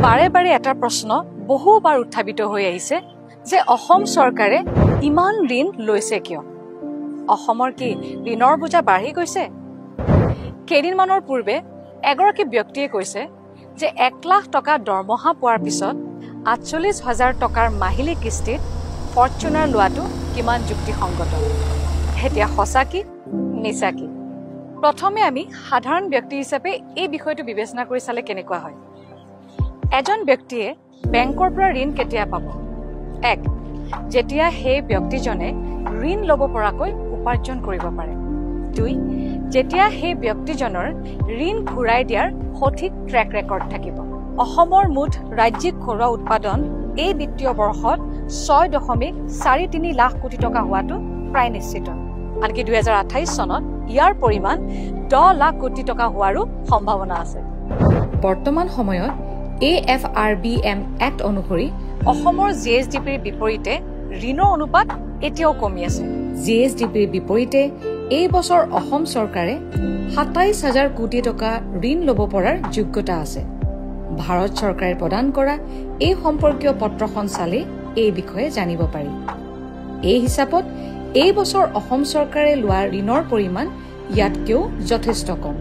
বাৰে বাৰে এটা প্ৰশ্ন বহুবাৰ উত্থাপিত হৈ আহিছে যে অসম চৰকাৰে ইমান ঋণ লৈছে কিয়? অসমৰ কি ঋণৰ বোজা বাঢ়ি গৈছে? কেইদিনমানৰ পূৰ্বে এগৰাকী ব্যক্তিয়ে কৈছে যে 1 লাখ টকা দৰমহা পোৱাৰ পিছত 48,000 টকাৰ মাহিলী কিস্তিত ফৰ্চুনাৰ লোৱাটো কিমান যুক্তিসংগত? এতিয়া সঁচা কি মিছা কি? প্ৰথমে আমি সাধাৰণ ব্যক্তি হিচাপে এই বিষয়টো বিবেচনা কৰি চালে কেনেকুৱা হয়। এজন ব্যক্তিয়ে বেংকৰ পৰা ঋণ কেতিয়া পাব? 1. যেতিয়া সেই ব্যক্তিজনে ঋণ ল'ব পৰাকৈ উপাৰ্জন কৰিব পাৰে। 2. যেতিয়া সেই ব্যক্তিজনৰ ঋণ ঘূৰাই দিয়াৰ সঠিক ট্ৰেক ৰেকৰ্ড থাকিব। অসমৰ মুঠ ৰাজ্যিক ঘৰুৱা উৎপাদন এই বিত্তীয় বৰ্ষত 6.43 লাখ কোটি টকা হোৱাটো প্ৰায় নিশ্চিত। আনকি 2028 চনত ইয়াৰ পৰিমাণ 10 লাখ কোটি টকা হোৱাৰো সম্ভাৱনা আছে। বৰ্তমান সময়ত AFRBM এক্ট অনুসৰি অসমৰ GSDPৰ বিপৰীতে ঋণৰ অনুপাত এতিয়াও কমি আছে। GSDPৰ বিপৰীতে এই বছৰ অসম চৰকাৰে 27,000 কোটি টকা ঋণ ল'ব পৰাৰ যোগ্যতা আছে। ভাৰত চৰকাৰে প্ৰদান কৰা এই সম্পৰ্কীয় পত্ৰখন চালে এই বিষয়ে জানিব পাৰি। এই হিচাপত এই বছৰ অসম চৰকাৰে লোৱা ঋণৰ পৰিমাণ ইয়াতকৈও যথেষ্ট কম।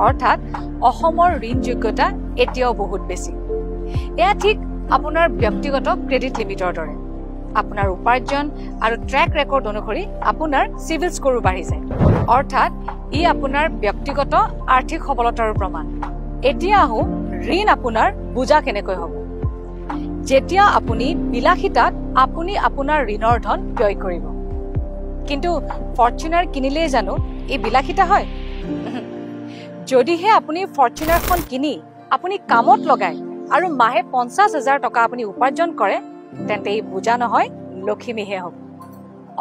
অৰ্থাৎ অসমৰ ঋণ যোগ্যতা এতিয়াও বহুত বেছি। এয়া ঠিক আপোনাৰ ব্যক্তিগত ক্ৰেডিট লিমিটৰ দৰে। আপোনাৰ উপাৰ্জন আৰু ট্ৰেক ৰেকৰ্ড অনুসৰি আপোনাৰ চিভিল স্কোৰো বাঢ়ি যায়। অৰ্থাৎ ই আপোনাৰ ব্যক্তিগত আৰ্থিক সবলতাৰ প্ৰমাণ। এতিয়া আহো ঋণ আপোনাৰ বোজা কেনেকৈ হ'ব। যেতিয়া আপুনি বিলাসিতাত আপুনি আপোনাৰ ঋণৰ ধন ব্যয় কৰিব। কিন্তু ফৰ্চুনাৰ কিনিলেই জানো এই বিলাসিতা হয়? যদিহে আপুনি ফৰ্চুনাৰখন কিনি আপুনি কামত লগায় আৰু মাহে 50,000 টকা আপুনি উপাৰ্জন কৰে, তেন্তে এই বোজা নহয় লখিমীহে হ'ব।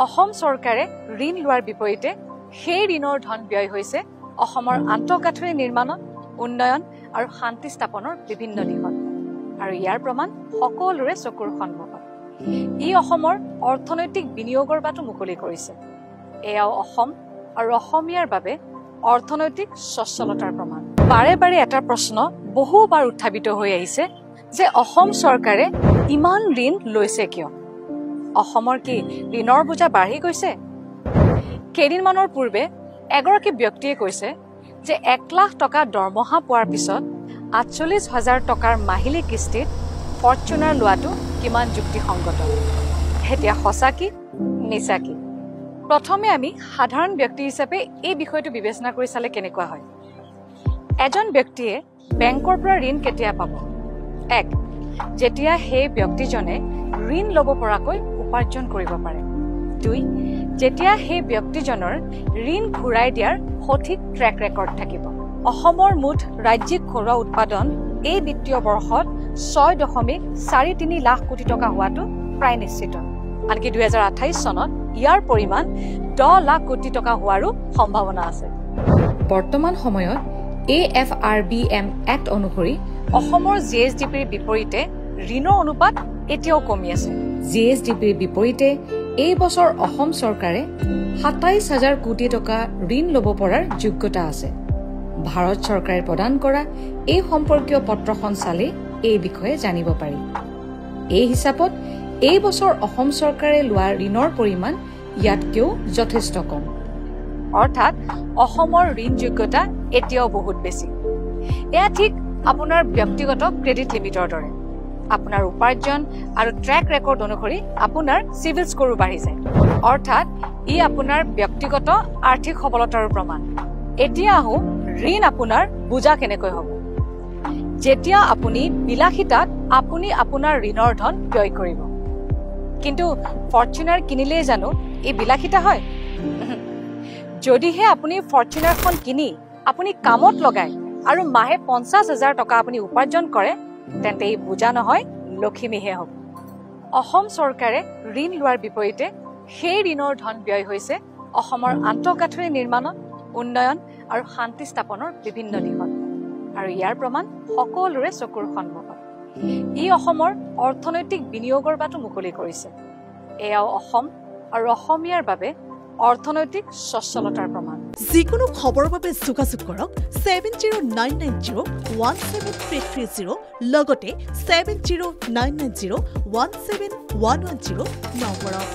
অসম চৰকাৰে ঋণ লোৱাৰ বিপৰীতে সেই ঋণৰ ধন ব্যয় হৈছে অসমৰ আন্তঃগাঁথনি নিৰ্মাণত, উন্নয়ন আৰু শান্তি স্থাপনৰ বিভিন্ন দিশত। আৰু ইয়াৰ প্ৰমাণ সকলোৰে চকুৰ সন্মুখত। ই অসমৰ অৰ্থনৈতিক বিনিয়োগৰ বাটো মুকলি কৰিছে। এয়াও অসম আৰু অসমীয়াৰ বাবে অৰ্থনৈতিক সচ্ছলতাৰ প্ৰমাণ। বাৰে বাৰে এটা প্ৰশ্ন বহুবাৰ উত্থাপিত হৈ আহিছে যে অসম চৰকাৰে ইমান ঋণ লৈছে কিয়? অসমৰ কি ঋণৰ বোজা বাঢ়ি গৈছে? কেইদিনমানৰ পূৰ্বে এগৰাকী ব্যক্তিয়ে কৈছে যে 1 লাখ টকা দৰমহা পোৱাৰ পিছত 48,000 টকাৰ মাহিলী কিস্তিত ফৰ্চুনাৰ লোৱাটো কিমান যুক্তিসংগত? এতিয়া সঁচা কি মিছা কি? প্ৰথমে আমি সাধাৰণ ব্যক্তি হিচাপে এই বিষয়টো বিবেচনা কৰি চালে কেনেকুৱা হয়। এজন ব্যক্তিয়ে বেংকৰ পৰা ঋণ কেতিয়া পাব? 1. যেতিয়া সেই ব্যক্তিজনে ঋণ ল'ব পৰাকৈ উপাৰ্জন কৰিব পাৰে। 2. যেতিয়া সেই ব্যক্তিজনৰ ঋণ ঘূৰাই দিয়াৰ সঠিক ট্ৰেক ৰেকৰ্ড থাকিব। অসমৰ মুঠ ৰাজ্যিক ঘৰুৱা উৎপাদন এই বিত্তীয় বৰ্ষত 6.43 লাখ কোটি টকা হোৱাটো প্ৰায় নিশ্চিত। আনকি 2028 চনত ইয়াৰ পৰিমাণ 10 লাখ কোটি টকা হোৱাৰো সম্ভাৱনা আছে। বৰ্তমান সময়ত AFRBM এক্ট অনুসৰি অসমৰ GSDPৰ বিপৰীতে ঋণৰ অনুপাত এতিয়াও কমি আছে। GSDPৰ বিপৰীতে এই বছৰ অসম চৰকাৰে 27,000 কোটি টকা ঋণ ল'ব পৰাৰ যোগ্যতা আছে। ভাৰত চৰকাৰে প্ৰদান কৰা এই সম্পৰ্কীয় পত্ৰখন চালে এই বিষয়ে জানিব পাৰি। এই হিচাপত এই বছৰ অসম চৰকাৰে লোৱা ঋণৰ পৰিমাণ ইয়াতকৈও যথেষ্ট কম। অৰ্থাৎ অসমৰ ঋণ যোগ্যতা এতিয়াও বহুত বেছি। এয়া ঠিক আপোনাৰ ব্যক্তিগত ক্ৰেডিট লিমিটৰ দৰে। আপোনাৰ উপাৰ্জন আৰু ট্ৰেক ৰেকৰ্ড অনুসৰি আপোনাৰ চিভিল স্কোৰো বাঢ়ি যায়। অৰ্থাৎ ই আপোনাৰ ব্যক্তিগত আৰ্থিক সবলতাৰ প্ৰমাণ। এতিয়া আহো ঋণ আপোনাৰ বোজা কেনেকৈ হ'ব। যেতিয়া আপুনি বিলাসিতাত আপুনি আপোনাৰ ঋণৰ ধন ব্যয় কৰিব। কিন্তু ফৰ্চুনাৰ কিনিলেই জানো এই বিলাসিতা হয়? যদিহে আপুনি ফৰ্চুনাৰখন কিনি আপুনি কামত লগায় আৰু মাহে 50,000 টকা আপুনি উপাৰ্জন কৰে, তেন্তে এই বোজা নহয় লখিমীহে হ'ব। অসম চৰকাৰে ঋণ লোৱাৰ বিপৰীতে সেই ঋণৰ ধন ব্যয় হৈছে অসমৰ আন্তঃগাঁথনি নিৰ্মাণত, উন্নয়ন আৰু শান্তি স্থাপনৰ বিভিন্ন দিশত। আৰু ইয়াৰ প্ৰমাণ সকলোৰে চকুৰ সন্মুখত। ই অসমৰ অৰ্থনৈতিক বিনিয়োগৰ বাটো মুকলি কৰিছে। এয়াও অসম আৰু অসমীয়াৰ বাবে অৰ্থনৈতিক সচ্ছলতাৰ প্ৰমাণ। যিকোনো খবৰৰ বাবে যোগাযোগ কৰক 7099017330 লগতে 7099017110 নম্বৰত।